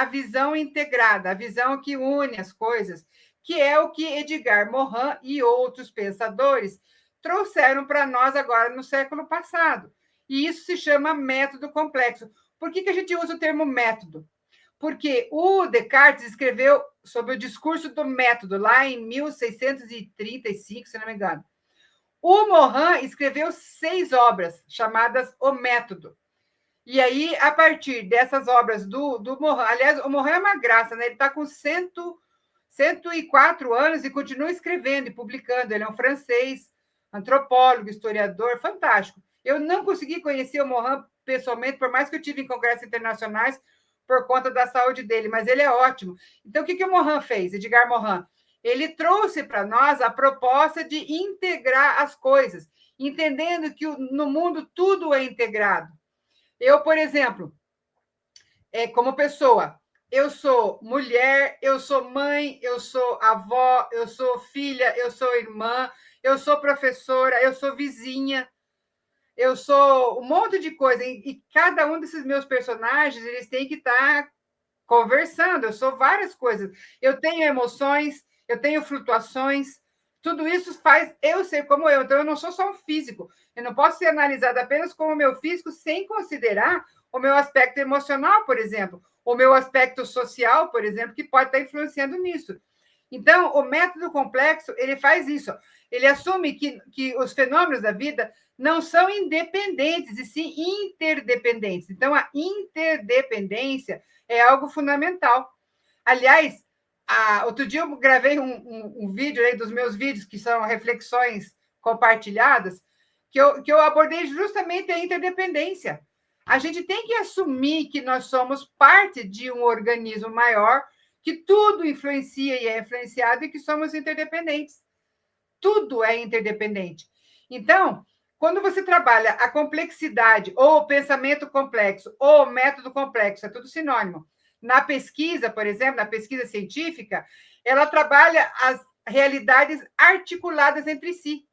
a visão integrada, a visão que une as coisas, que é o que Edgar Morin e outros pensadores trouxeram para nós agora no século passado. E isso se chama método complexo. Por que a gente usa o termo método? Porque o Descartes escreveu sobre o discurso do método, lá em 1635, se não me engano. O Morin escreveu 6 obras, chamadas O Método. E aí, a partir dessas obras do Morin, aliás, o Morin é uma graça, né? Ele está com 104 anos e continua escrevendo e publicando. Ele é um francês, antropólogo, historiador, fantástico. Eu não consegui conhecer o Morin pessoalmente, por mais que eu tive em congressos internacionais, por conta da saúde dele, mas ele é ótimo. Então, o que o Morin fez, Edgar Morin? Ele trouxe para nós a proposta de integrar as coisas, entendendo que no mundo tudo é integrado. Eu, por exemplo, como pessoa, eu sou mulher, eu sou mãe, eu sou avó, eu sou filha, eu sou irmã, eu sou professora, eu sou vizinha, eu sou um monte de coisa. E cada um desses meus personagens, eles têm que estar conversando. Eu sou várias coisas. Eu tenho emoções, eu tenho flutuações. Tudo isso faz eu ser como eu. Então, eu não sou só um físico. Eu não posso ser analisada apenas como meu físico sem considerar o meu aspecto emocional, por exemplo, o meu aspecto social, por exemplo, que pode estar influenciando nisso. Então, o método complexo, ele faz isso. Ele assume que os fenômenos da vida não são independentes, e sim interdependentes. Então, a interdependência é algo fundamental. Aliás, outro dia eu gravei um vídeo aí dos meus vídeos, que são reflexões compartilhadas, que eu abordei justamente a interdependência. A gente tem que assumir que nós somos parte de um organismo maior, que tudo influencia e é influenciado e que somos interdependentes. Tudo é interdependente. Então, quando você trabalha a complexidade, ou o pensamento complexo, ou o método complexo, é tudo sinônimo. Na pesquisa, por exemplo, na pesquisa científica, ela trabalha as realidades articuladas entre si.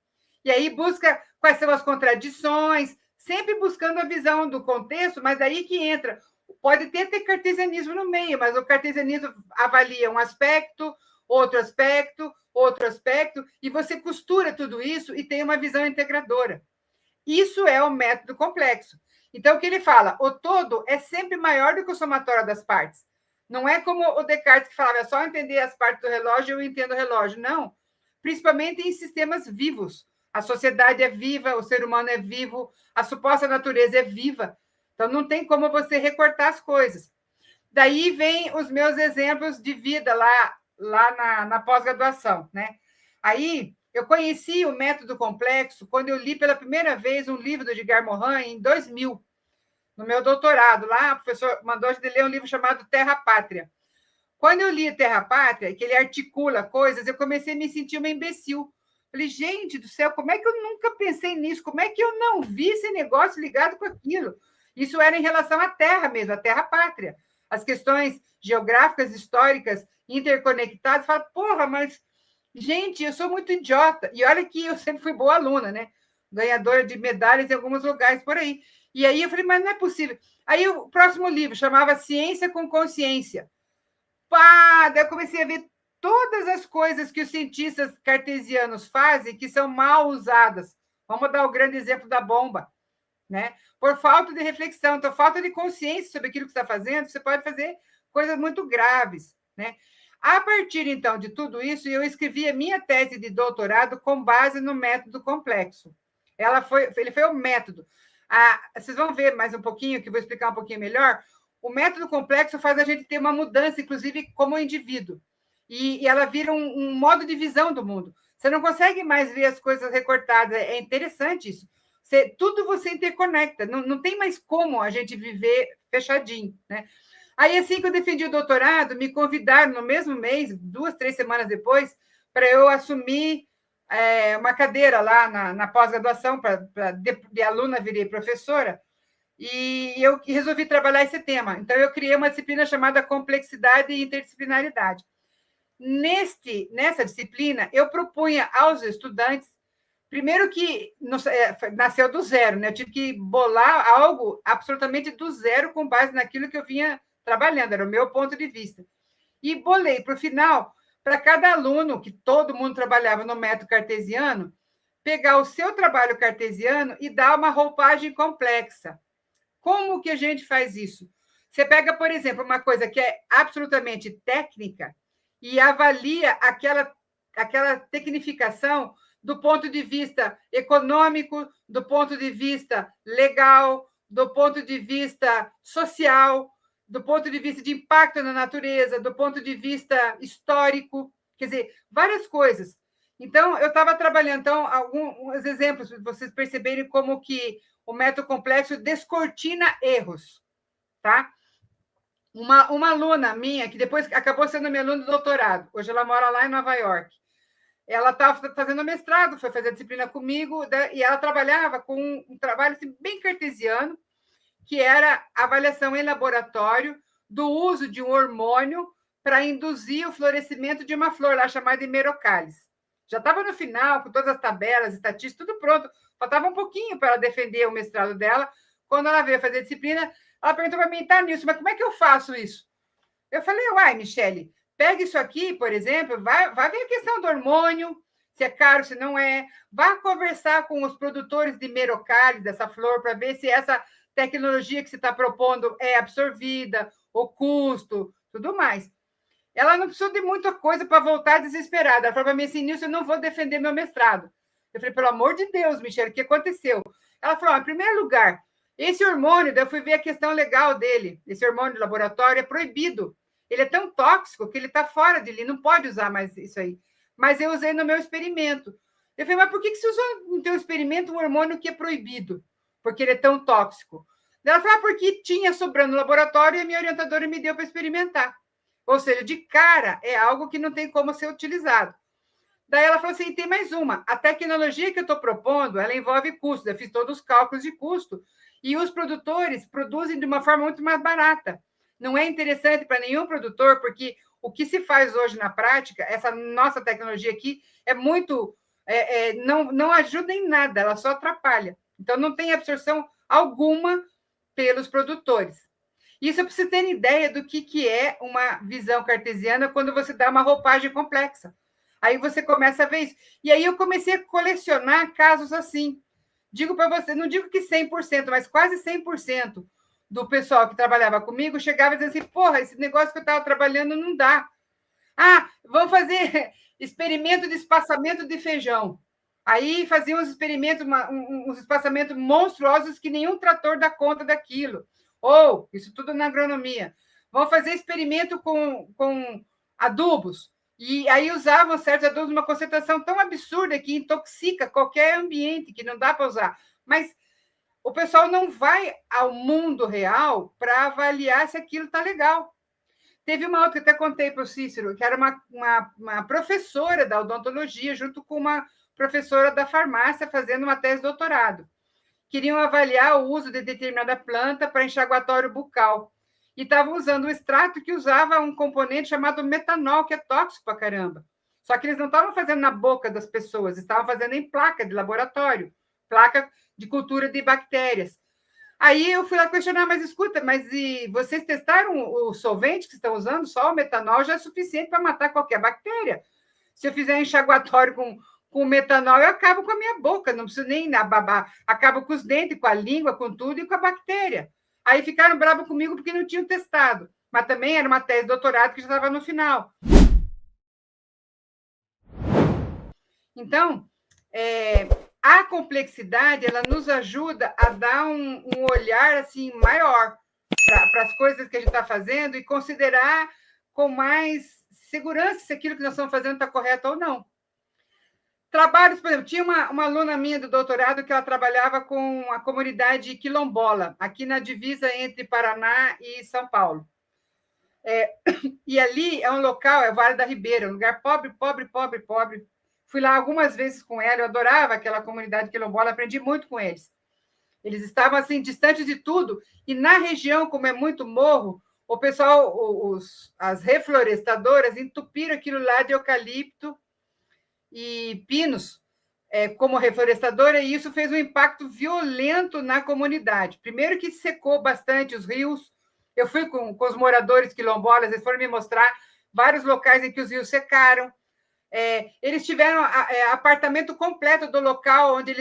E aí busca quais são as contradições, sempre buscando a visão do contexto, mas daí que entra. Pode ter cartesianismo no meio, mas o cartesianismo avalia um aspecto, outro aspecto, e você costura tudo isso e tem uma visão integradora. Isso é o método complexo. Então, o que ele fala? O todo é sempre maior do que o somatório das partes. Não é como o Descartes que falava, é só entender as partes do relógio, eu entendo o relógio. Não. Principalmente em sistemas vivos. A sociedade é viva, o ser humano é vivo, a suposta natureza é viva. Então, não tem como você recortar as coisas. Daí vem os meus exemplos de vida lá na pós-graduação, né? Aí eu conheci o método complexo quando eu li pela primeira vez um livro do Edgar Morin em 2000, no meu doutorado. Lá, o professor mandou a gente ler um livro chamado Terra Pátria. Quando eu li Terra Pátria, que ele articula coisas, eu comecei a me sentir uma imbecil. Falei, gente do céu, como é que eu nunca pensei nisso? Como é que eu não vi esse negócio ligado com aquilo? Isso era em relação à Terra mesmo, à Terra Pátria. As questões geográficas, históricas, interconectadas. Fala, porra, mas, gente, eu sou muito idiota. E olha que eu sempre fui boa aluna, né? Ganhadora de medalhas em alguns lugares por aí. E aí eu falei, mas não é possível. Aí o próximo livro chamava Ciência com Consciência. Pá, daí eu comecei a ver todas as coisas que os cientistas cartesianos fazem que são mal usadas. Vamos dar o grande exemplo da bomba, né? Por falta de reflexão, então falta de consciência sobre aquilo que está fazendo, você pode fazer coisas muito graves, né? A partir, então, de tudo isso, eu escrevi a minha tese de doutorado com base no método complexo. Ele foi o método. Vocês vão ver mais um pouquinho, que eu vou explicar um pouquinho melhor. O método complexo faz a gente ter uma mudança, inclusive, como indivíduo. E ela vira um modo de visão do mundo. Você não consegue mais ver as coisas recortadas. É interessante isso. Tudo você interconecta. Não tem mais como a gente viver fechadinho, né? Aí, assim que eu defendi o doutorado, me convidaram no mesmo mês, 2, 3 semanas depois, para eu assumir uma cadeira lá na pós-graduação, de aluna virei professora, e eu resolvi trabalhar esse tema. Então, eu criei uma disciplina chamada Complexidade e Interdisciplinaridade. Nessa disciplina, eu propunha aos estudantes, primeiro que nasceu do zero, né? Eu tive que bolar algo absolutamente do zero com base naquilo que eu vinha trabalhando, era o meu ponto de vista. E bolei para o final, para cada aluno, que todo mundo trabalhava no método cartesiano, pegar o seu trabalho cartesiano e dar uma roupagem complexa. Como que a gente faz isso? Você pega, por exemplo, uma coisa que é absolutamente técnica e avalia aquela tecnificação do ponto de vista econômico, do ponto de vista legal, do ponto de vista social, do ponto de vista de impacto na natureza, do ponto de vista histórico, quer dizer, várias coisas. Então, eu estava trabalhando, então, alguns exemplos, para vocês perceberem como que o método complexo descortina erros, tá? Uma aluna minha, que depois acabou sendo minha aluna do doutorado, hoje ela mora lá em Nova York, ela estava fazendo mestrado, foi fazer disciplina comigo, e ela trabalhava com um trabalho assim, bem cartesiano, que era avaliação em laboratório do uso de um hormônio para induzir o florescimento de uma flor lá chamada Hemerocallis. Já estava no final, com todas as tabelas, estatísticas, tudo pronto. Faltava um pouquinho para ela defender o mestrado dela. Quando ela veio fazer disciplina, ela perguntou para mim, tá, Nilson, mas como é que eu faço isso? Eu falei, uai, Michele, pega isso aqui, por exemplo, vai ver a questão do hormônio, se é caro, se não é. Vá conversar com os produtores de Hemerocallis, dessa flor, para ver se essa tecnologia que você está propondo é absorvida, o custo, tudo mais. Ela não precisou de muita coisa para voltar desesperada. Ela falou para mim assim, Nilson, eu não vou defender meu mestrado. Eu falei, pelo amor de Deus, Michele, o que aconteceu? Ela falou, em primeiro lugar, esse hormônio, daí eu fui ver a questão legal dele, esse hormônio de laboratório é proibido. Ele é tão tóxico que ele está fora dele, não pode usar mais isso aí. Mas eu usei no meu experimento. Eu falei, mas por que você usou no teu experimento um hormônio que é proibido? Porque ele é tão tóxico. Ela falou, porque tinha sobrando no laboratório e a minha orientadora me deu para experimentar. Ou seja, de cara, é algo que não tem como ser utilizado. Daí ela falou assim, tem mais uma. A tecnologia que eu estou propondo, ela envolve custo. Eu fiz todos os cálculos de custo. E os produtores produzem de uma forma muito mais barata. Não é interessante para nenhum produtor, porque o que se faz hoje na prática, essa nossa tecnologia aqui, é muito... não ajuda em nada, ela só atrapalha. Então, não tem absorção alguma pelos produtores. Isso é para vocês terem ideia do que é uma visão cartesiana quando você dá uma roupagem complexa. Aí você começa a ver isso. E aí eu comecei a colecionar casos assim. Digo para você, não digo que 100%, mas quase 100% do pessoal que trabalhava comigo chegava e dizia assim, porra, esse negócio que eu estava trabalhando não dá. Ah, vamos fazer experimento de espaçamento de feijão. Aí faziam uns experimentos, uns espaçamentos monstruosos que nenhum trator dá conta daquilo. Ou, isso tudo na agronomia. Vão fazer experimento com adubos. E aí usavam certos adubos numa concentração tão absurda que intoxica qualquer ambiente, que não dá para usar. Mas o pessoal não vai ao mundo real para avaliar se aquilo está legal. Teve uma outra que até contei para o Cícero, que era uma professora da odontologia, junto com uma professora da farmácia, fazendo uma tese de doutorado. Queriam avaliar o uso de determinada planta para enxaguatório bucal. E estavam usando um extrato que usava um componente chamado metanol, que é tóxico para caramba. Só que eles não estavam fazendo na boca das pessoas, estavam fazendo em placa de laboratório, placa de cultura de bactérias. Aí eu fui lá questionar, mas escuta, vocês testaram o solvente que estão usando? Só o metanol já é suficiente para matar qualquer bactéria. Se eu fizer enxaguatório com metanol, eu acabo com a minha boca, não preciso nem babar. Acabo com os dentes, com a língua, com tudo e com a bactéria. Aí ficaram bravos comigo porque não tinham testado. Mas também era uma tese de doutorado que já estava no final. Então, a complexidade, ela nos ajuda a dar um olhar assim maior para as coisas que a gente está fazendo e considerar com mais segurança se aquilo que nós estamos fazendo está correto ou não. Trabalhos, por exemplo, tinha uma aluna minha do doutorado que ela trabalhava com a comunidade quilombola, aqui na divisa entre Paraná e São Paulo. E ali é um local, é o Vale da Ribeira, um lugar pobre, pobre, pobre, pobre. Fui lá algumas vezes com ela, eu adorava aquela comunidade quilombola, aprendi muito com eles. Eles estavam assim, distantes de tudo, e na região, como é muito morro, o pessoal, as reflorestadoras entupiram aquilo lá de eucalipto e pinos como reflorestadora, e isso fez um impacto violento na comunidade. Primeiro que secou bastante os rios, Eu fui com os moradores quilombolas, eles foram me mostrar vários locais em que os rios secaram. Eles tiveram apartamento completo do local onde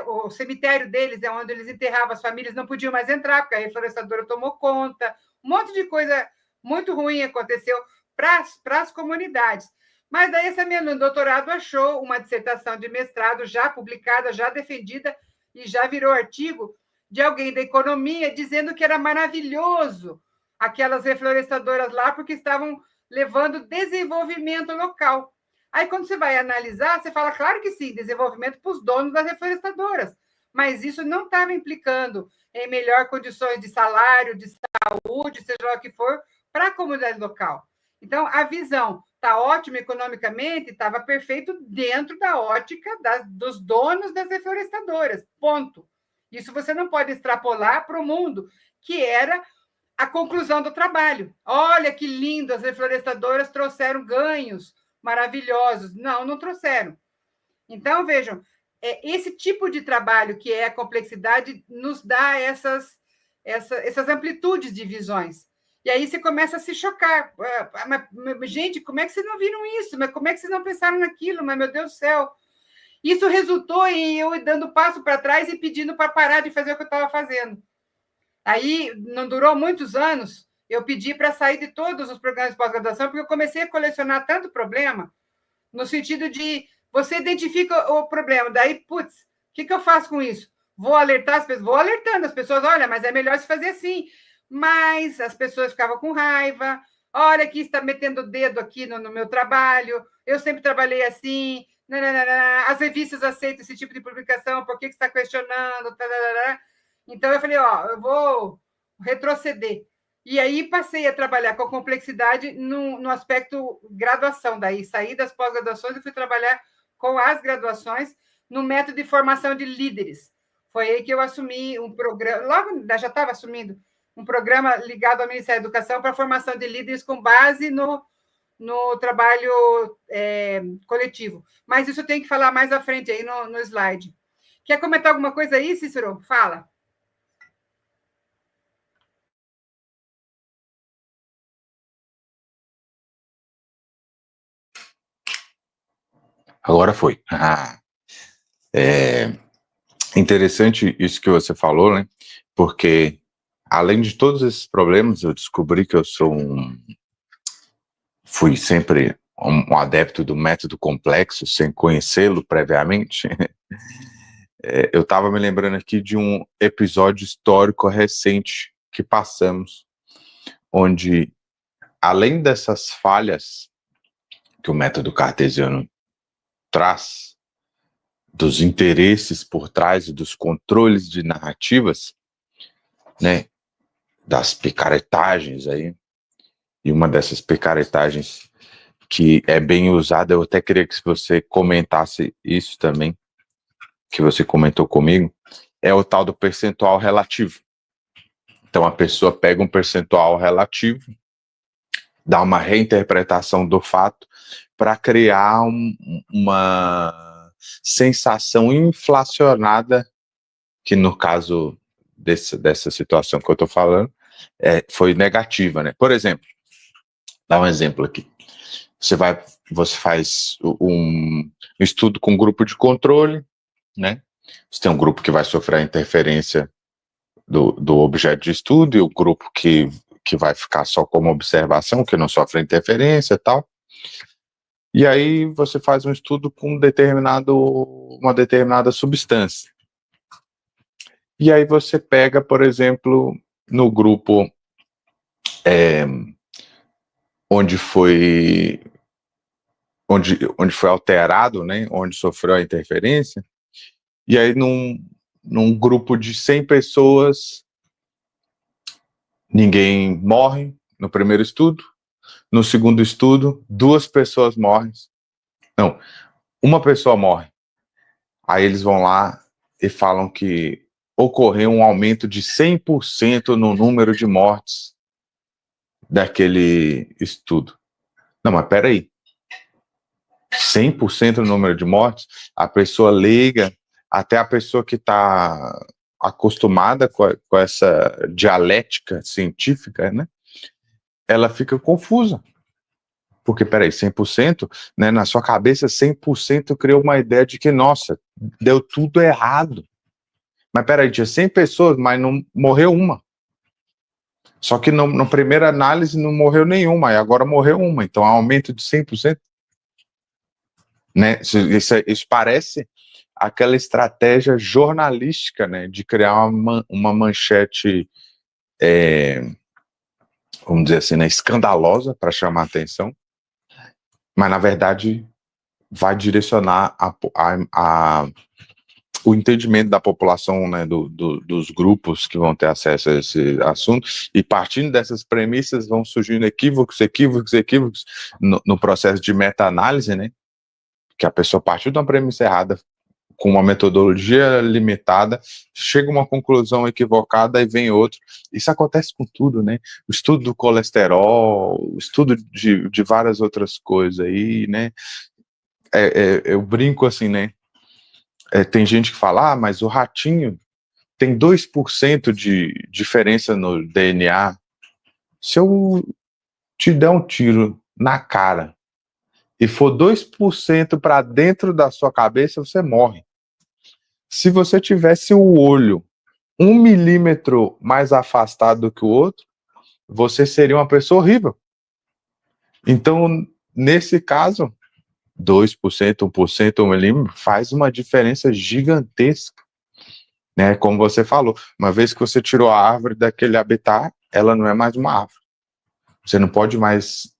o cemitério deles, onde eles enterravam as famílias, não podiam mais entrar, porque a reflorescedora tomou conta. Um monte de coisa muito ruim aconteceu para as comunidades. Mas daí essa minha aluna de doutorado achou uma dissertação de mestrado já publicada, já defendida, e já virou artigo de alguém da economia dizendo que era maravilhoso aquelas reflorestadoras lá, porque estavam levando desenvolvimento local. Aí, quando você vai analisar, você fala, claro que sim, desenvolvimento para os donos das reflorestadoras, mas isso não estava implicando em melhor condições de salário, de saúde, seja lá o que for, para a comunidade local. Então, a visão está ótima economicamente, estava perfeito dentro da ótica dos donos das reflorestadoras, ponto. Isso você não pode extrapolar para o mundo, que era a conclusão do trabalho. Olha que lindo, as reflorestadoras trouxeram ganhos maravilhosos. Não, não trouxeram. Então, vejam, esse tipo de trabalho que é a complexidade nos dá essas amplitudes de visões. E aí você começa a se chocar. Mas, gente, como é que vocês não viram isso? Mas como é que vocês não pensaram naquilo? Mas, meu Deus do céu. Isso resultou em eu dando passo para trás e pedindo para parar de fazer o que eu estava fazendo. Aí, não durou muitos anos, eu pedi para sair de todos os programas de pós-graduação, porque eu comecei a colecionar tanto problema, no sentido de você identifica o problema, daí, putz, o que eu faço com isso? Vou alertar as pessoas, vou alertando as pessoas, olha, mas é melhor se fazer assim. Mas as pessoas ficavam com raiva, olha que está metendo o dedo aqui no meu trabalho, eu sempre trabalhei assim, as revistas aceitam esse tipo de publicação, por que você está questionando? Então, eu falei, eu vou retroceder. E aí passei a trabalhar com a complexidade no aspecto graduação, daí saí das pós-graduações e fui trabalhar com as graduações no método de formação de líderes. Foi aí que eu assumi um programa, logo já estava assumindo, um programa ligado ao Ministério da Educação para a formação de líderes com base no trabalho coletivo. Mas isso eu tenho que falar mais à frente aí no slide. Quer comentar alguma coisa aí, Cícero? Fala. Agora foi. É interessante isso que você falou, né? Porque, além de todos esses problemas, eu descobri que eu fui sempre um adepto do método complexo, sem conhecê-lo previamente. Eu estava me lembrando aqui de um episódio histórico recente que passamos, onde, além dessas falhas que o método cartesiano traz, dos interesses por trás e dos controles de narrativas, né, das picaretagens aí, e uma dessas picaretagens que é bem usada, eu até queria que você comentasse isso também, que você comentou comigo, é o tal do percentual relativo. Então a pessoa pega um percentual relativo, dá uma reinterpretação do fato para criar uma sensação inflacionada, que no caso dessa situação que eu estou falando, foi negativa, né? Por exemplo, dá um exemplo aqui. Você faz um estudo com um grupo de controle, né? Você tem um grupo que vai sofrer a interferência do objeto de estudo e o grupo que vai ficar só como observação, que não sofre interferência e tal. E aí você faz um estudo com uma determinada substância. E aí você pega, por exemplo, no grupo onde foi alterado, né, onde sofreu a interferência, e aí num grupo de 100 pessoas, ninguém morre no primeiro estudo, no segundo estudo, 2 pessoas morrem, não, uma pessoa morre, aí eles vão lá e falam que ocorreu um aumento de 100% no número de mortes daquele estudo. Não, mas peraí, 100% no número de mortes, a pessoa leiga, até a pessoa que está acostumada com essa dialética científica, né, ela fica confusa. Porque, peraí, 100%, né, na sua cabeça, 100% criou uma ideia de que, nossa, deu tudo errado. Mas, peraí, tinha 100 pessoas, mas não morreu uma. Só que na primeira análise não morreu nenhuma, e agora morreu uma. Então, aumento de 100%. Né? Isso parece aquela estratégia jornalística, né, de criar uma manchete, vamos dizer assim, né, escandalosa para chamar a atenção, mas, na verdade, vai direcionar o entendimento da população, né, dos grupos que vão ter acesso a esse assunto, e partindo dessas premissas vão surgindo equívocos no processo de meta-análise, né, que a pessoa partiu de uma premissa errada, com uma metodologia limitada, chega a uma conclusão equivocada e vem outro. Isso acontece com tudo, né? O estudo do colesterol, o estudo de várias outras coisas aí, né? Eu brinco assim, né? Tem gente que fala, mas o ratinho tem 2% de diferença no DNA. Se eu te der um tiro na cara e for 2% para dentro da sua cabeça, você morre. Se você tivesse o olho 1 milímetro mais afastado do que o outro, você seria uma pessoa horrível. Então, nesse caso, 2%, 1%, 1 milímetro faz uma diferença gigantesca. Né? Como você falou, uma vez que você tirou a árvore daquele habitat, ela não é mais uma árvore. Você não pode mais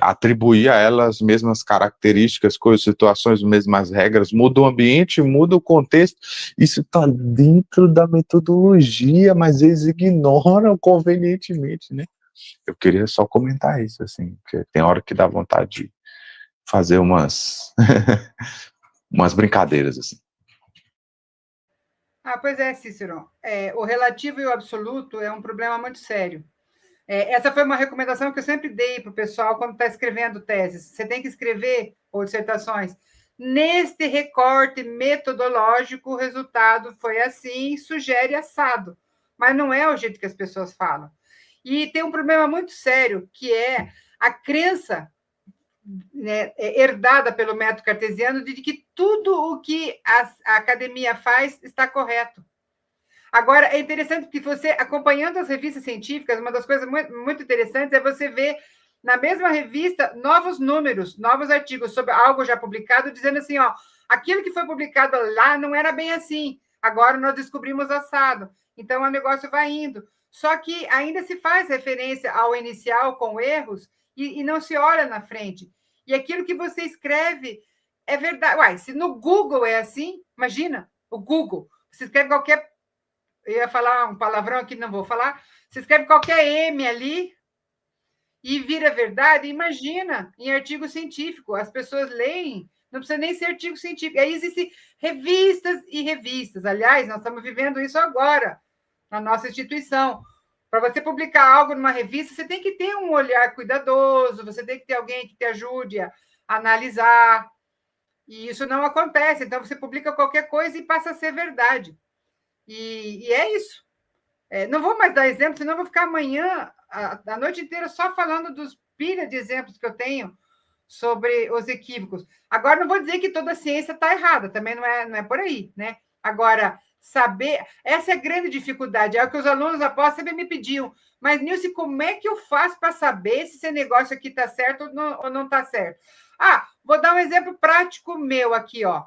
atribuir a ela as mesmas características, coisas, situações, as mesmas regras, muda o ambiente, muda o contexto, isso está dentro da metodologia, mas eles ignoram convenientemente, né? Eu queria só comentar isso, assim, porque tem hora que dá vontade de fazer umas brincadeiras, assim. Pois é, Cícero. O relativo e o absoluto é um problema muito sério. Essa foi uma recomendação que eu sempre dei para o pessoal quando está escrevendo teses. Você tem que escrever, ou dissertações, neste recorte metodológico, o resultado foi assim, sugere assado. Mas não é o jeito que as pessoas falam. E tem um problema muito sério, que é a crença, né, herdada pelo método cartesiano de que tudo o que a academia faz está correto. Agora, é interessante que você, acompanhando as revistas científicas, uma das coisas muito, muito interessantes é você ver, na mesma revista, novos números, novos artigos sobre algo já publicado, dizendo assim, ó, aquilo que foi publicado lá não era bem assim, agora nós descobrimos assado. Então, o negócio vai indo. Só que ainda se faz referência ao inicial com erros e não se olha na frente. E aquilo que você escreve é verdade. Uai, se no Google é assim, imagina, o Google. Você escreve qualquer... Eu ia falar um palavrão aqui, não vou falar. Você escreve qualquer M ali e vira verdade. Imagina, em artigo científico, as pessoas leem, não precisa nem ser artigo científico. Aí existem revistas e revistas. Aliás, nós estamos vivendo isso agora, na nossa instituição. Para você publicar algo numa revista, você tem que ter um olhar cuidadoso, você tem que ter alguém que te ajude a analisar. E isso não acontece. Então, você publica qualquer coisa e passa a ser verdade. E é isso. Não vou mais dar exemplo, senão vou ficar amanhã, a noite inteira, só falando dos pilha de exemplos que eu tenho sobre os equívocos. Agora, não vou dizer que toda a ciência está errada, também não é por aí, né? Agora, saber... Essa é a grande dificuldade, é o que os alunos após sempre me pediam. Mas, Nilce, como é que eu faço para saber se esse negócio aqui está certo ou não está certo? Vou dar um exemplo prático meu aqui, ó.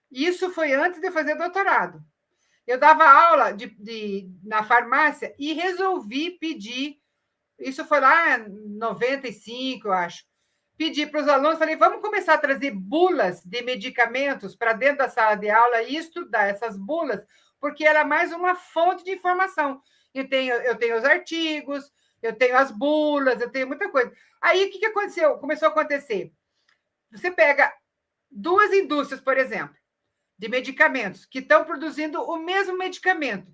Isso foi antes de eu fazer doutorado. Eu dava aula na farmácia e resolvi pedir, isso foi lá em 95, eu acho, pedi para os alunos, falei, vamos começar a trazer bulas de medicamentos para dentro da sala de aula e estudar essas bulas, porque era mais uma fonte de informação. Eu tenho os artigos, eu tenho as bulas, eu tenho muita coisa. Aí, o que aconteceu? Começou a acontecer. Você pega 2 indústrias, por exemplo, de medicamentos, que estão produzindo o mesmo medicamento.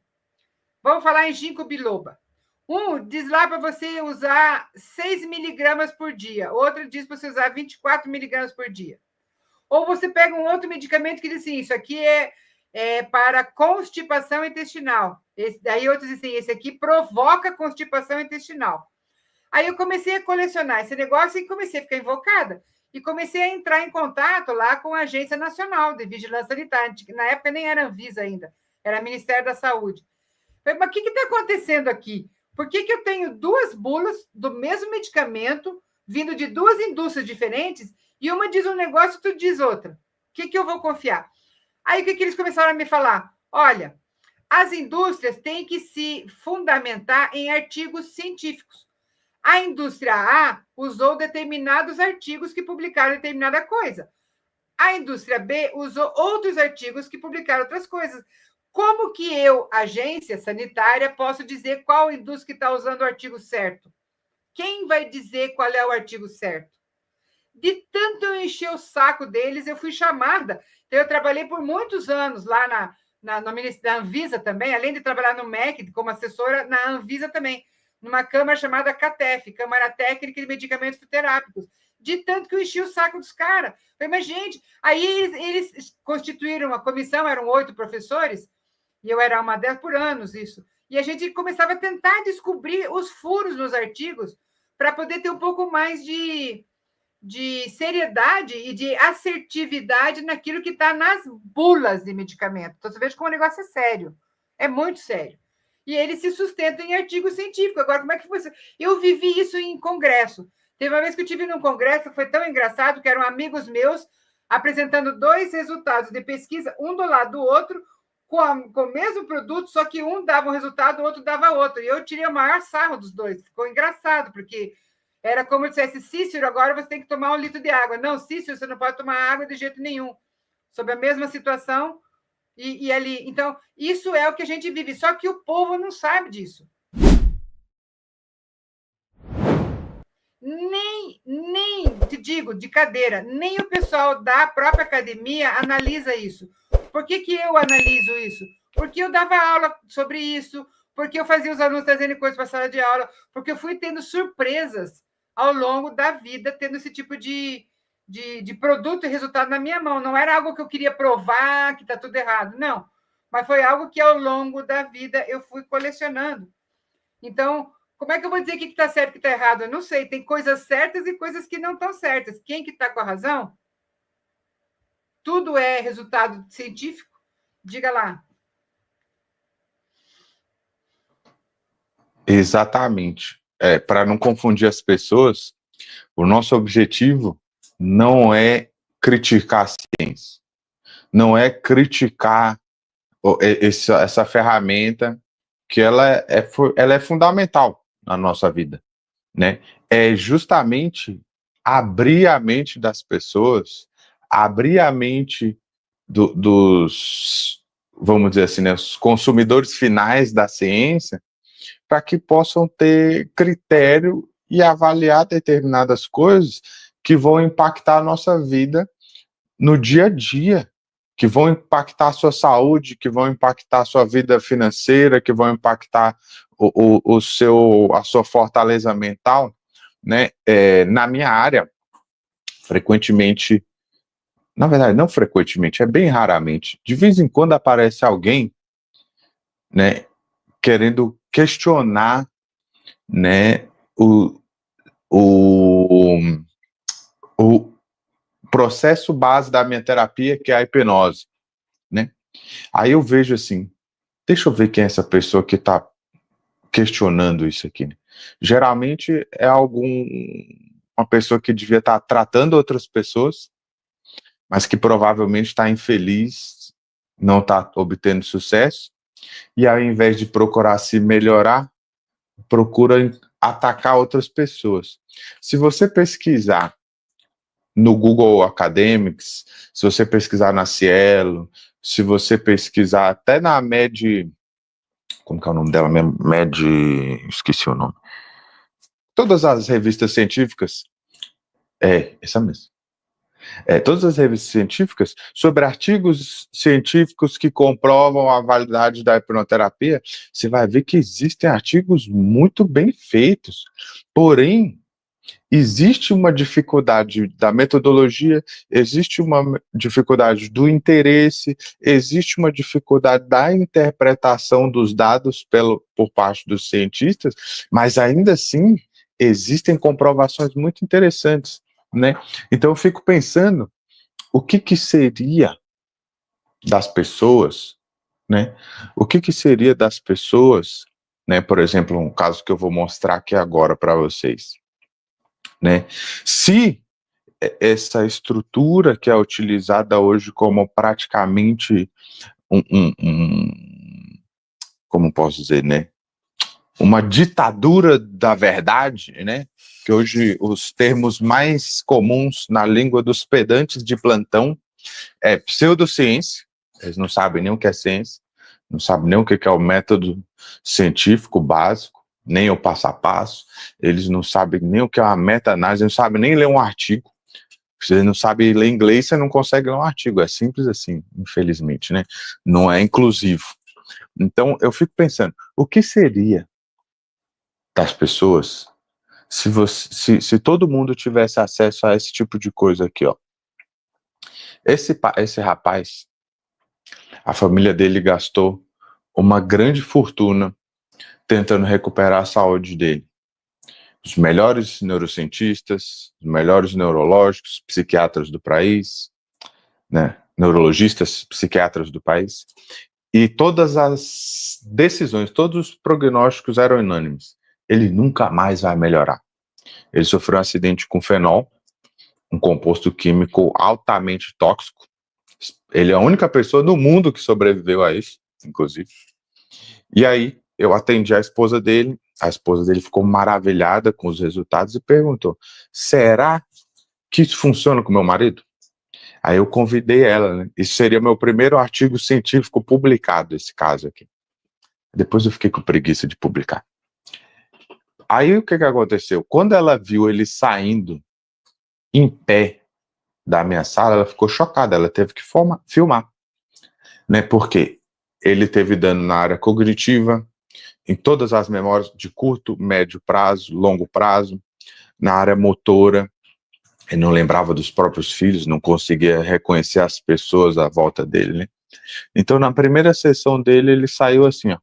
Vamos falar em ginkgo biloba. Um diz lá para você usar 6 miligramas por dia, outro diz para você usar 24 miligramas por dia. Ou você pega um outro medicamento que diz assim, isso aqui para constipação intestinal. Daí outros dizem, esse aqui provoca constipação intestinal. Aí eu comecei a colecionar esse negócio e comecei a ficar invocada. E comecei a entrar em contato lá com a Agência Nacional de Vigilância Sanitária, que na época nem era Anvisa ainda, era Ministério da Saúde. Falei, mas o que está acontecendo aqui? Por que eu tenho 2 bulas do mesmo medicamento, vindo de 2 indústrias diferentes, e uma diz um negócio e tu diz outra? O que eu vou confiar? Aí o que eles começaram a me falar? Olha, as indústrias têm que se fundamentar em artigos científicos. A indústria A usou determinados artigos que publicaram determinada coisa. A indústria B usou outros artigos que publicaram outras coisas. Como que eu, agência sanitária, posso dizer qual indústria que está usando o artigo certo? Quem vai dizer qual é o artigo certo? De tanto eu encher o saco deles, eu fui chamada. Então, eu trabalhei por muitos anos lá na Anvisa também, além de trabalhar no MEC como assessora, na Anvisa também, numa câmara chamada CATEF, Câmara Técnica de Medicamentos Fitoterápicos. De tanto que eu enchi o saco dos caras. Mas, gente, aí eles constituíram uma comissão, eram 8 professores, e eu era uma delas por anos, isso. E a gente começava a tentar descobrir os furos nos artigos para poder ter um pouco mais de seriedade e de assertividade naquilo que está nas bulas de medicamento. Então, você veja como o negócio é sério. É muito sério. E ele se sustenta em artigo científico. Agora, como é que você... Eu vivi isso em congresso. Teve uma vez que eu tive num congresso que foi tão engraçado, que eram amigos meus apresentando 2 resultados de pesquisa, um do lado do outro, com o mesmo produto, só que um dava um resultado, o outro dava outro. E eu tirei o maior sarro dos dois. Ficou engraçado, porque era como eu dissesse, Cícero, agora você tem que tomar 1 litro de água. Não, Cícero, você não pode tomar água de jeito nenhum. Sob a mesma situação e ali. Então, isso é o que a gente vive, só que o povo não sabe disso. Nem, te digo, de cadeira, nem o pessoal da própria academia analisa isso. Por que eu analiso isso? Porque eu dava aula sobre isso, porque eu fazia os alunos trazendo coisas para a sala de aula, porque eu fui tendo surpresas ao longo da vida, tendo esse tipo de produto e resultado na minha mão. Não era algo que eu queria provar que está tudo errado, não. Mas foi algo que, ao longo da vida, eu fui colecionando. Então, como é que eu vou dizer o que está certo e o que está errado? Eu não sei. Tem coisas certas e coisas que não estão certas. Quem que está com a razão? Tudo é resultado científico? Diga lá. Exatamente. Para não confundir as pessoas, o nosso objetivo não é criticar a ciência, não é criticar essa ferramenta que ela é fundamental na nossa vida, né? É justamente abrir a mente das pessoas, abrir a mente dos, vamos dizer assim, né, os consumidores finais da ciência, para que possam ter critério e avaliar determinadas coisas que vão impactar a nossa vida no dia a dia, que vão impactar a sua saúde, que vão impactar a sua vida financeira, que vão impactar a sua fortaleza mental, né? Na minha área, frequentemente, na verdade, não frequentemente, é bem raramente, de vez em quando aparece alguém, né, querendo questionar, né, o processo base da minha terapia, que é a hipnose, né? Aí eu vejo assim, deixa eu ver quem é essa pessoa que está questionando isso aqui, né? Geralmente é uma pessoa que devia estar tratando outras pessoas, mas que provavelmente está infeliz, não está obtendo sucesso, e ao invés de procurar se melhorar, procura atacar outras pessoas. Se você pesquisar no Google Academics, se você pesquisar na Cielo, se você pesquisar até na como que é o nome dela mesmo? Esqueci o nome. Todas as revistas científicas, essa mesmo. Todas as revistas científicas, sobre artigos científicos que comprovam a validade da hipnoterapia, você vai ver que existem artigos muito bem feitos, porém, existe uma dificuldade da metodologia, existe uma dificuldade do interesse, existe uma dificuldade da interpretação dos dados por parte dos cientistas, mas ainda assim existem comprovações muito interessantes, né? Então eu fico pensando o que seria das pessoas, né? O que seria das pessoas, né? Por exemplo, um caso que eu vou mostrar aqui agora para vocês, né? Se essa estrutura que é utilizada hoje como praticamente como posso dizer, né? Uma ditadura da verdade, né? Que hoje os termos mais comuns na língua dos pedantes de plantão é pseudociência, eles não sabem nem o que é ciência, não sabem nem o que é o método científico básico, nem o passo a passo, eles não sabem nem o que é uma meta-análise, não sabem nem ler um artigo. Se você não sabe ler inglês, você não consegue ler um artigo, é simples assim, infelizmente, né? Não é inclusivo. Então, eu fico pensando, o que seria das pessoas se todo mundo tivesse acesso a esse tipo de coisa aqui, ó? Esse rapaz, a família dele gastou uma grande fortuna tentando recuperar a saúde dele. Os melhores neurocientistas, os melhores neurológicos, psiquiatras do país, né, neurologistas, psiquiatras do país, e todas as decisões, todos os prognósticos eram unânimes. Ele nunca mais vai melhorar. Ele sofreu um acidente com fenol, um composto químico altamente tóxico. Ele é a única pessoa no mundo que sobreviveu a isso, inclusive. E aí, eu atendi a esposa dele ficou maravilhada com os resultados e perguntou: será que isso funciona com meu marido? Aí eu convidei ela, né? Isso seria meu primeiro artigo científico publicado, esse caso aqui. Depois eu fiquei com preguiça de publicar. Aí o que aconteceu? Quando ela viu ele saindo em pé da minha sala, ela ficou chocada, ela teve que filmar, né? Porque ele teve dano na área cognitiva, em todas as memórias de curto, médio prazo, longo prazo, na área motora. Ele não lembrava dos próprios filhos, não conseguia reconhecer as pessoas à volta dele, né? Então, na primeira sessão dele, ele saiu assim, ó.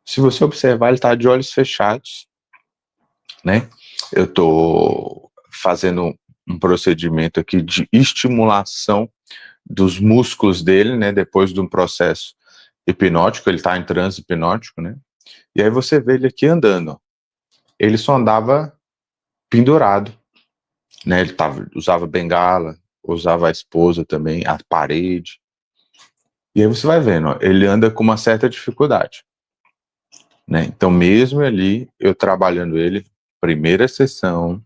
Se você observar, ele tá de olhos fechados, né? Eu tô fazendo um procedimento aqui de estimulação dos músculos dele, né? Depois de um processo hipnótico, ele tá em transe hipnótico, né? E aí você vê ele aqui andando, ó. Ele só andava pendurado, né? Ele usava bengala, usava a esposa também, a parede. E aí você vai vendo, ó, ele anda com uma certa dificuldade, né? Então, mesmo ali, eu trabalhando ele, primeira sessão,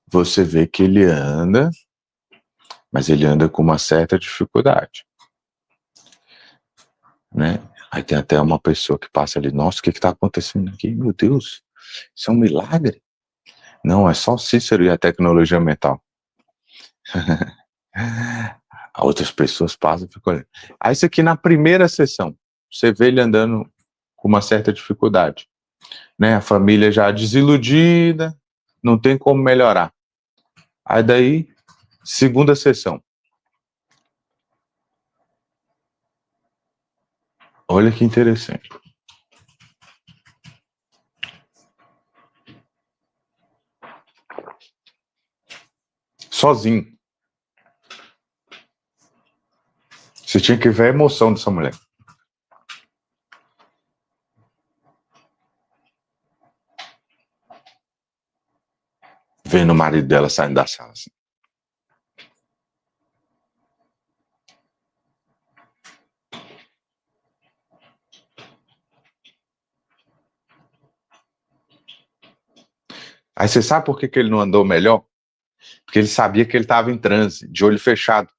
você vê que ele anda, mas ele anda com uma certa dificuldade, né? Aí tem até uma pessoa que passa ali, nossa, o que está acontecendo aqui? Meu Deus, isso é um milagre? Não, é só o Cícero e a tecnologia mental. Outras pessoas passam e ficam olhando. Aí isso aqui na primeira sessão, você vê ele andando com uma certa dificuldade, né? A família já desiludida, não tem como melhorar. Aí daí, segunda sessão. Olha que interessante. Sozinho. Você tinha que ver a emoção dessa mulher. Vendo o marido dela saindo da sala assim. Aí você sabe por que ele não andou melhor? Porque ele sabia que ele estava em transe, de olho fechado.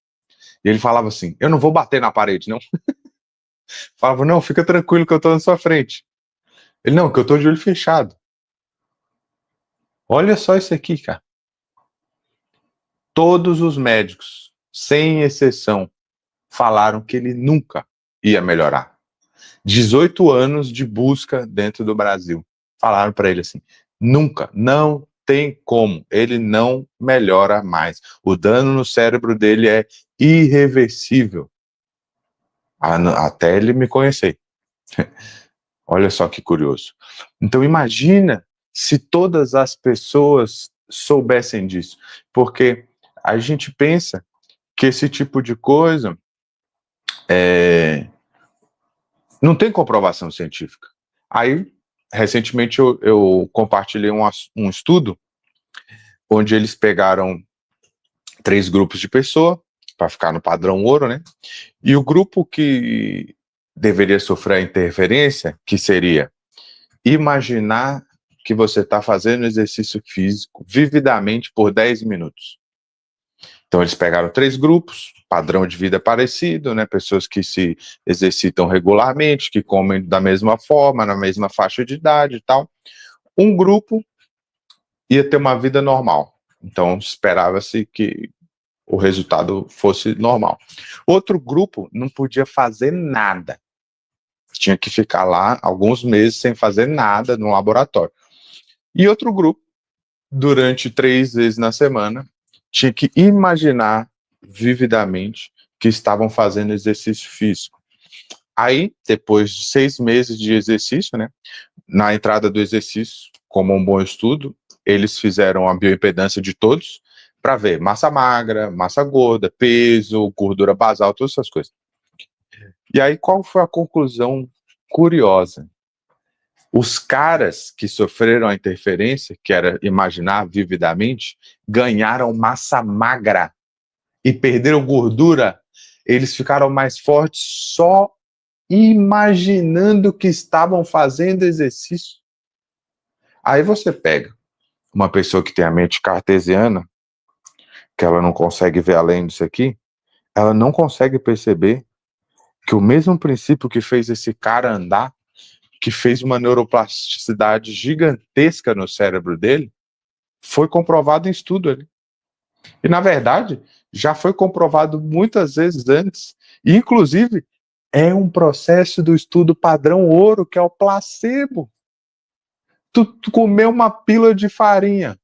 E ele falava assim, eu não vou bater na parede, não. Falava, não, fica tranquilo que eu tô na sua frente. Ele, não, que eu tô de olho fechado. Olha só isso aqui, cara. Todos os médicos, sem exceção, falaram que ele nunca ia melhorar. 18 anos de busca dentro do Brasil. Falaram para ele assim, Nunca, não tem como, ele não melhora mais. O dano no cérebro dele é irreversível, até ele me conhecer. Olha só que curioso. Então imagina se todas as pessoas soubessem disso, porque a gente pensa que esse tipo de coisa não tem comprovação científica. Aí, recentemente, eu compartilhei um estudo onde eles pegaram 3 grupos de pessoas, para ficar no padrão ouro, né? E o grupo que deveria sofrer a interferência, que seria imaginar que você está fazendo exercício físico vividamente por 10 minutos. Então, eles pegaram 3 grupos, padrão de vida parecido, né? Pessoas que se exercitam regularmente, que comem da mesma forma, na mesma faixa de idade e tal. Um grupo ia ter uma vida normal. Então, esperava-se que o resultado fosse normal. Outro grupo não podia fazer nada. Tinha que ficar lá alguns meses sem fazer nada no laboratório. E outro grupo, durante 3 vezes na semana, tinha que imaginar vividamente que estavam fazendo exercício físico. Aí, depois de 6 meses de exercício, né, na entrada do exercício, como um bom estudo, eles fizeram a bioimpedância de todos para ver massa magra, massa gorda, peso, gordura basal, todas essas coisas. E aí, qual foi a conclusão curiosa? Os caras que sofreram a interferência, que era imaginar vividamente, ganharam massa magra e perderam gordura. Eles ficaram mais fortes só imaginando que estavam fazendo exercício. Aí você pega uma pessoa que tem a mente cartesiana, que ela não consegue ver além disso aqui, ela não consegue perceber que o mesmo princípio que fez esse cara andar, que fez uma neuroplasticidade gigantesca no cérebro dele, foi comprovado em estudo ali. E, na verdade, já foi comprovado muitas vezes antes. E, inclusive, é um processo do estudo padrão ouro, que é o placebo. Tu comeu uma pílula de farinha.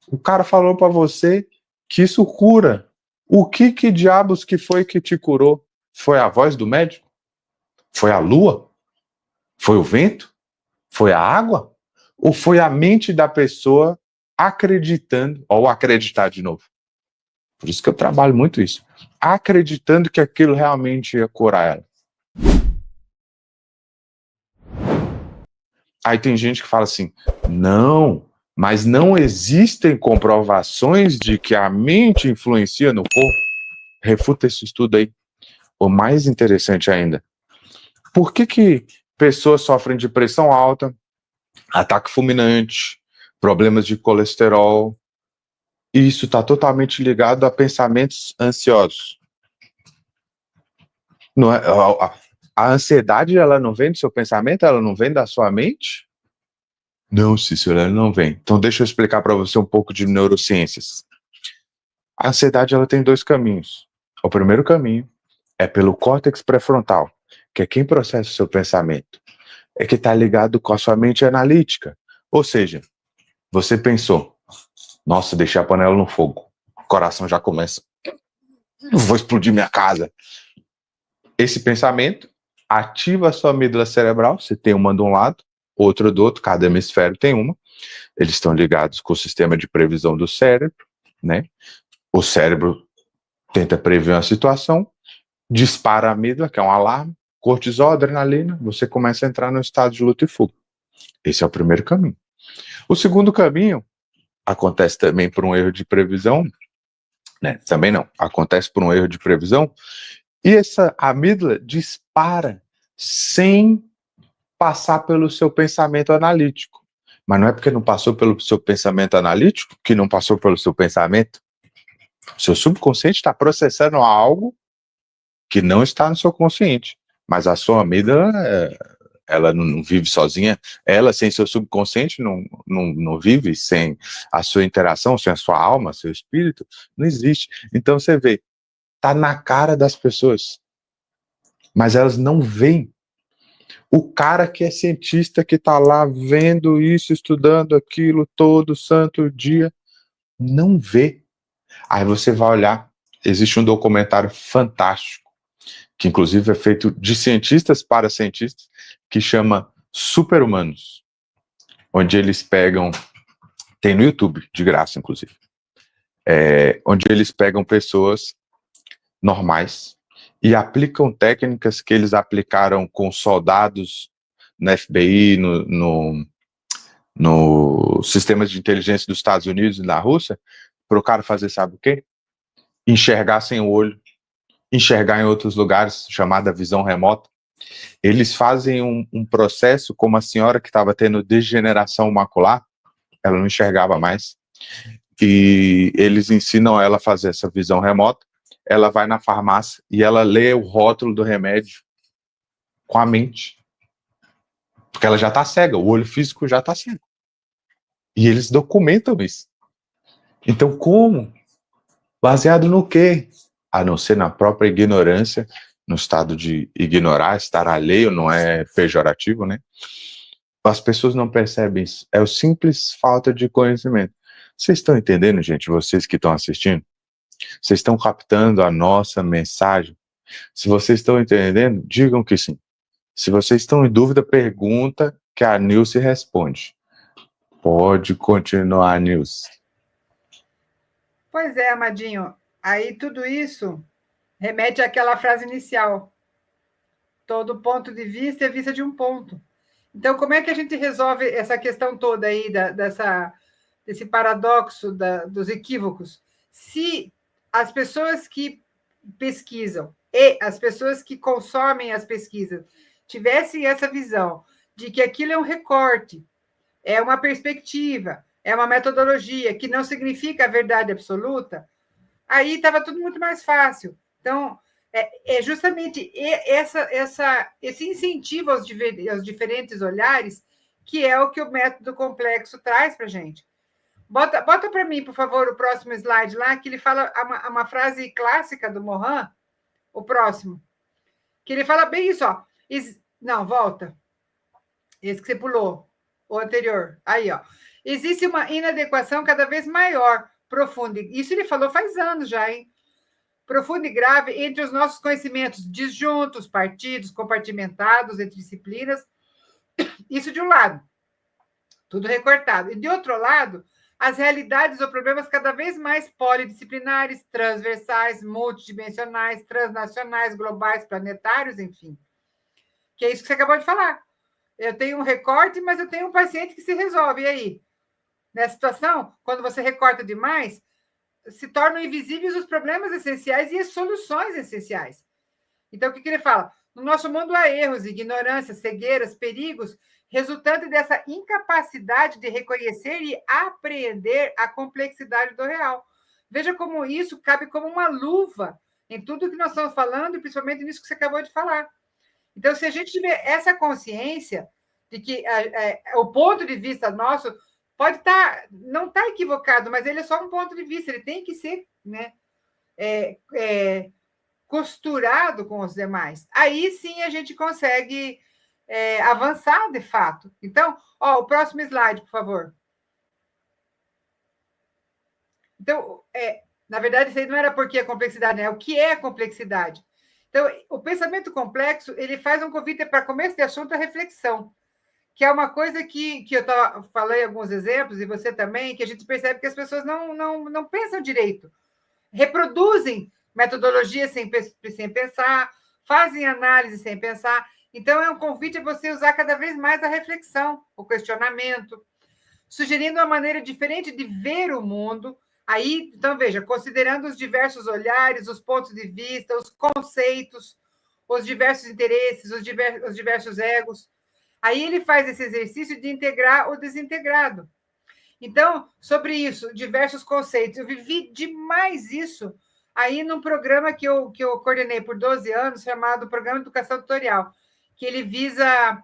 O cara falou para você que isso cura. O que diabos que foi que te curou? Foi a voz do médico? Foi a lua? Foi o vento? Foi a água? Ou foi a mente da pessoa acreditando, ou acreditar de novo? Por isso que eu trabalho muito isso. Acreditando que aquilo realmente ia curar ela. Aí tem gente que fala assim, não, mas não existem comprovações de que a mente influencia no corpo. Refuta esse estudo aí. O mais interessante ainda, por que pessoas sofrem de pressão alta, ataque fulminante, problemas de colesterol? E isso está totalmente ligado a pensamentos ansiosos. Não é, a ansiedade, ela não vem do seu pensamento, ela não vem da sua mente? Não, Cícero, ela não vem. Então deixa eu explicar para você um pouco de neurociências. A ansiedade, ela tem 2 caminhos. O primeiro caminho é pelo córtex pré-frontal, que é quem processa o seu pensamento. É que está ligado com a sua mente analítica. Ou seja, você pensou, nossa, deixei a panela no fogo. O coração já começa, vou explodir minha casa. Esse pensamento ativa a sua amígdala cerebral, você tem uma de um lado, outra do outro, cada hemisfério tem uma. Eles estão ligados com o sistema de previsão do cérebro, né? O cérebro tenta prever uma situação, dispara a amígdala, que é um alarme, cortisol, adrenalina, você começa a entrar no estado de luta e fuga. Esse é o primeiro caminho. O segundo caminho acontece também por um erro de previsão, né? Também não, acontece por um erro de previsão, e essa amígdala dispara sem passar pelo seu pensamento analítico. Mas não é porque não passou pelo seu pensamento analítico que não passou pelo seu pensamento. O seu subconsciente está processando algo que não está no seu consciente. Mas a sua amígdala, ela não vive sozinha. Ela, sem seu subconsciente, não vive sem a sua interação, sem a sua alma, seu espírito. Não existe. Então você vê, está na cara das pessoas. Mas elas não veem. O cara que é cientista, que está lá vendo isso, estudando aquilo todo santo dia, não vê. Aí você vai olhar, existe um documentário fantástico, que inclusive é feito de cientistas para cientistas, que chama Super-Humanos, onde eles pegam, tem no YouTube, de graça inclusive, onde eles pegam pessoas normais e aplicam técnicas que eles aplicaram com soldados no FBI, no sistemas de inteligência dos Estados Unidos e na Rússia, para o cara fazer sabe o quê? Enxergar sem o olho, enxergar em outros lugares, chamada visão remota. Eles fazem um processo como a senhora que estava tendo degeneração macular, ela não enxergava mais, e eles ensinam ela a fazer essa visão remota. Ela vai na farmácia e ela lê o rótulo do remédio com a mente, porque ela já está cega, o olho físico já está cego. E eles documentam isso. Então, como? Baseado no quê? A não ser na própria ignorância, no estado de ignorar, estar alheio, não é pejorativo, né? As pessoas não percebem isso. É o simples falta de conhecimento. Vocês estão entendendo, gente? Vocês que estão assistindo? Vocês estão captando a nossa mensagem? Se vocês estão entendendo, digam que sim. Se vocês estão em dúvida, pergunta que a Nilce responde. Pode continuar, Nilce. Pois é, Amadinho. Aí tudo isso remete àquela frase inicial. Todo ponto de vista é vista de um ponto. Então, como é que a gente resolve essa questão toda aí desse paradoxo dos equívocos? Se as pessoas que pesquisam e as pessoas que consomem as pesquisas tivessem essa visão de que aquilo é um recorte, é uma perspectiva, é uma metodologia, que não significa a verdade absoluta, aí estava tudo muito mais fácil. Então, é justamente esse incentivo aos diferentes olhares que é o que o método complexo traz para a gente. Bota para mim, por favor, o próximo slide lá, que ele fala uma frase clássica do Morin, o próximo, que ele fala bem isso, ó. Não, volta. Esse que você pulou, o anterior. Aí, ó. Existe uma inadequação cada vez maior, profunda. Isso ele falou faz anos já, hein? Profunda e grave entre os nossos conhecimentos disjuntos, partidos, compartimentados entre disciplinas. Isso de um lado, tudo recortado. E de outro lado, as realidades ou problemas cada vez mais polidisciplinares, transversais, multidimensionais, transnacionais, globais, planetários, enfim. Que é isso que você acabou de falar. Eu tenho um recorte, mas eu tenho um paciente que se resolve. E aí? Nessa situação, quando você recorta demais, se tornam invisíveis os problemas essenciais e as soluções essenciais. Então, o que ele fala? No nosso mundo há erros, ignorâncias, cegueiras, perigos, resultante dessa incapacidade de reconhecer e apreender a complexidade do real. Veja como isso cabe como uma luva em tudo que nós estamos falando, e principalmente nisso que você acabou de falar. Então, se a gente tiver essa consciência de que o ponto de vista nosso pode não está equivocado, mas ele é só um ponto de vista, ele tem que ser, né, costurado com os demais. Aí sim a gente consegue avançar de fato. Então, ó, o próximo slide, por favor. Então, na verdade, isso aí não era porque a complexidade, né? O que é a complexidade? Então, o pensamento complexo, ele faz um convite para começo de assunto a reflexão, que é uma coisa que eu falei alguns exemplos, e você também, que a gente percebe que as pessoas não pensam direito. Reproduzem metodologias sem pensar, fazem análise sem pensar. Então, é um convite a você usar cada vez mais a reflexão, o questionamento, sugerindo uma maneira diferente de ver o mundo. Aí, então, veja, considerando os diversos olhares, os pontos de vista, os conceitos, os diversos interesses, os diversos egos. Aí ele faz esse exercício de integrar o desintegrado. Então, sobre isso, diversos conceitos. Eu vivi demais isso aí num programa que eu coordenei por 12 anos, chamado Programa de Educação Tutorial, que ele visa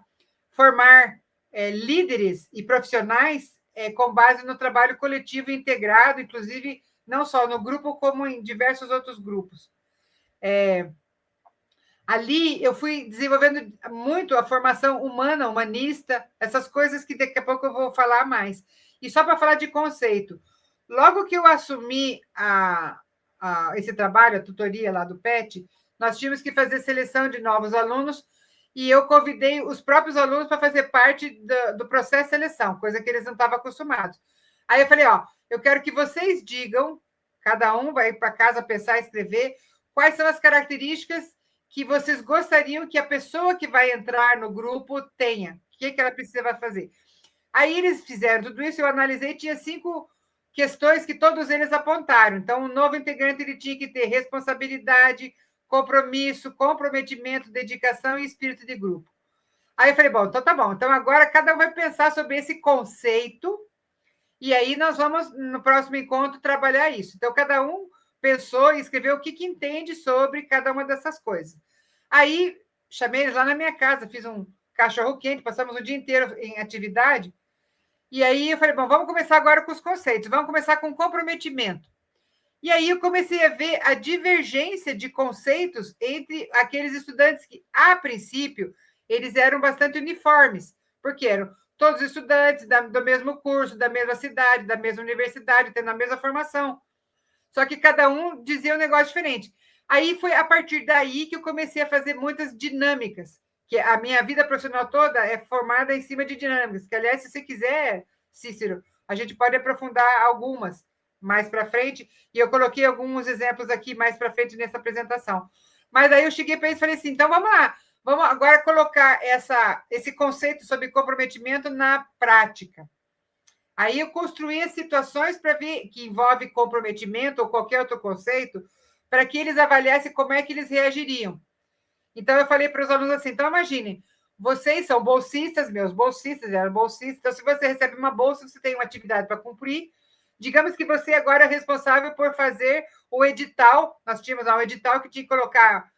formar líderes e profissionais com base no trabalho coletivo integrado, inclusive não só no grupo, como em diversos outros grupos. Ali eu fui desenvolvendo muito a formação humana, humanista, essas coisas que daqui a pouco eu vou falar mais. E só para falar de conceito, logo que eu assumi esse trabalho, a tutoria lá do PET, nós tínhamos que fazer seleção de novos alunos e eu convidei os próprios alunos para fazer parte do processo de seleção, coisa que eles não estavam acostumados. Aí eu falei, eu quero que vocês digam, cada um vai para casa pensar e escrever, quais são as características que vocês gostariam que a pessoa que vai entrar no grupo tenha. O que ela precisa fazer? Aí eles fizeram tudo isso, eu analisei, tinha 5 questões que todos eles apontaram. Então, o novo integrante ele tinha que ter responsabilidade, compromisso, comprometimento, dedicação e espírito de grupo. Aí eu falei, bom, então tá bom. Então, agora cada um vai pensar sobre esse conceito e aí nós vamos, no próximo encontro, trabalhar isso. Então, cada um pensou e escreveu o que entende sobre cada uma dessas coisas. Aí, chamei eles lá na minha casa, fiz um cachorro-quente, passamos o dia inteiro em atividade, e aí eu falei, bom, vamos começar agora com os conceitos, vamos começar com comprometimento. E aí eu comecei a ver a divergência de conceitos entre aqueles estudantes que, a princípio, eles eram bastante uniformes, porque eram todos estudantes do mesmo curso, da mesma cidade, da mesma universidade, tendo a mesma formação. Só que cada um dizia um negócio diferente. Aí foi a partir daí que eu comecei a fazer muitas dinâmicas, que a minha vida profissional toda é formada em cima de dinâmicas, que, aliás, se você quiser, Cícero, a gente pode aprofundar algumas mais para frente, e eu coloquei alguns exemplos aqui mais para frente nessa apresentação. Mas aí eu cheguei para eles e falei assim, então vamos lá, vamos agora colocar esse conceito sobre comprometimento na prática. Aí eu construí as situações para ver que envolve comprometimento ou qualquer outro conceito, para que eles avaliassem como é que eles reagiriam. Então, eu falei para os alunos assim, então imaginem, vocês são bolsistas, meus bolsistas eram bolsistas, então se você recebe uma bolsa, você tem uma atividade para cumprir, digamos que você agora é responsável por fazer o edital, nós tínhamos lá um edital que tinha que colocar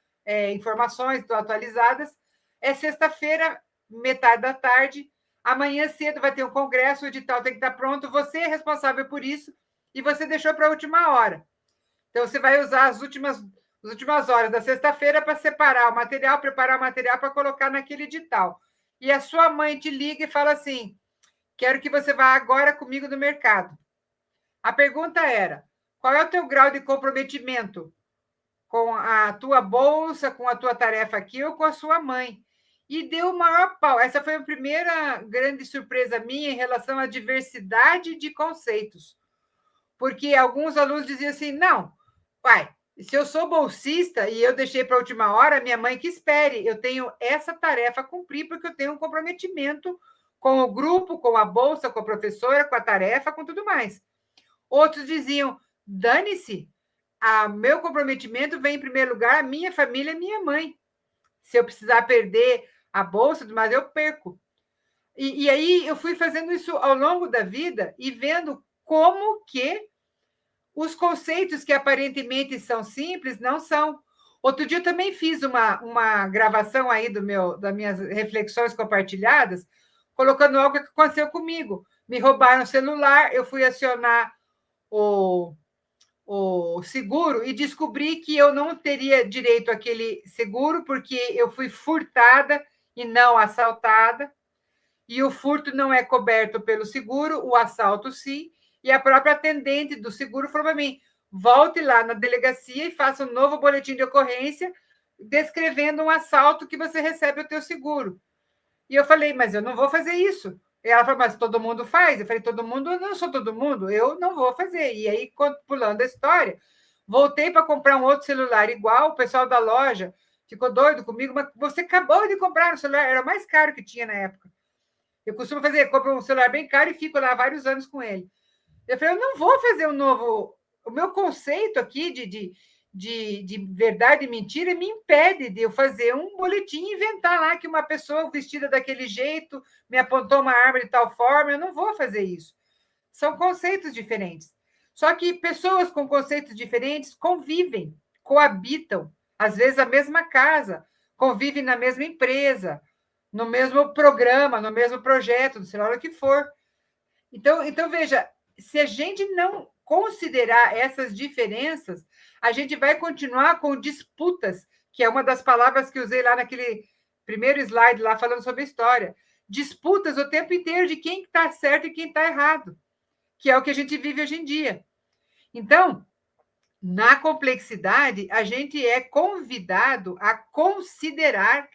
informações atualizadas, é sexta-feira, metade da tarde, amanhã cedo vai ter um congresso, o edital tem que estar pronto, você é responsável por isso e você deixou para a última hora. Então, você vai usar as últimas horas da sexta-feira para separar o material, preparar o material para colocar naquele edital. E a sua mãe te liga e fala assim, quero que você vá agora comigo no mercado. A pergunta era, qual é o teu grau de comprometimento com a tua bolsa, com a tua tarefa aqui ou com a sua mãe? E deu o maior pau. Essa foi a primeira grande surpresa minha em relação à diversidade de conceitos. Porque alguns alunos diziam assim, não, pai, se eu sou bolsista e eu deixei para a última hora, minha mãe que espere, eu tenho essa tarefa a cumprir, porque eu tenho um comprometimento com o grupo, com a bolsa, com a professora, com a tarefa, com tudo mais. Outros diziam, dane-se, meu comprometimento vem em primeiro lugar, a minha família, a minha mãe. Se eu precisar perder a bolsa, mas eu perco. E aí eu fui fazendo isso ao longo da vida e vendo como que os conceitos que aparentemente são simples não são. Outro dia eu também fiz uma gravação aí das minhas reflexões compartilhadas, colocando algo que aconteceu comigo. Me roubaram o celular, eu fui acionar o seguro e descobri que eu não teria direito àquele seguro porque eu fui furtada e não assaltada. E o furto não é coberto pelo seguro, o assalto sim. E a própria atendente do seguro falou para mim, volte lá na delegacia e faça um novo boletim de ocorrência descrevendo um assalto que você recebe o teu seguro. E eu falei, mas eu não vou fazer isso. E ela falou, mas todo mundo faz? Eu falei, todo mundo? Eu não sou todo mundo, eu não vou fazer. E aí, pulando a história, voltei para comprar um outro celular igual, o pessoal da loja ficou doido comigo, mas você acabou de comprar um celular, era o mais caro que tinha na época. Eu costumo compro um celular bem caro e fico lá vários anos com ele. Eu falei, eu não vou fazer um novo... O meu conceito aqui de verdade e mentira me impede de eu fazer um boletim e inventar lá que uma pessoa vestida daquele jeito me apontou uma arma de tal forma. Eu não vou fazer isso. São conceitos diferentes. Só que pessoas com conceitos diferentes convivem, coabitam, às vezes a mesma casa, convivem na mesma empresa, no mesmo programa, no mesmo projeto, sei lá o que for. Então, veja, se a gente não considerar essas diferenças, a gente vai continuar com disputas que é uma das palavras que usei lá naquele primeiro slide, lá falando sobre história. Disputas o tempo inteiro de quem está certo e quem está errado, que é o que a gente vive hoje em dia. Então, na complexidade, a gente é convidado a considerar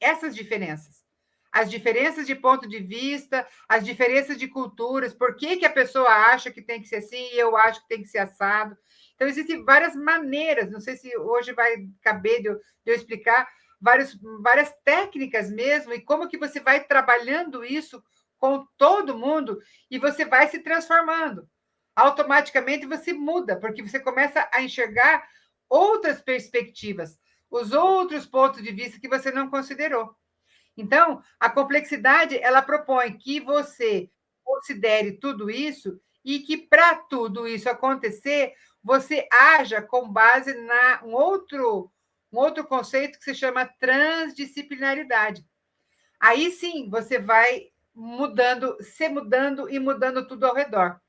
essas diferenças. As diferenças de ponto de vista, as diferenças de culturas, por que a pessoa acha que tem que ser assim e eu acho que tem que ser assado. Então, existem várias maneiras, não sei se hoje vai caber de eu explicar, várias técnicas mesmo, e como que você vai trabalhando isso com todo mundo e você vai se transformando. Automaticamente você muda, porque você começa a enxergar outras perspectivas, os outros pontos de vista que você não considerou. Então, a complexidade, ela propõe que você considere tudo isso e que, para tudo isso acontecer, você haja com base um outro conceito que se chama transdisciplinaridade. Aí sim, você vai mudando e mudando tudo ao redor.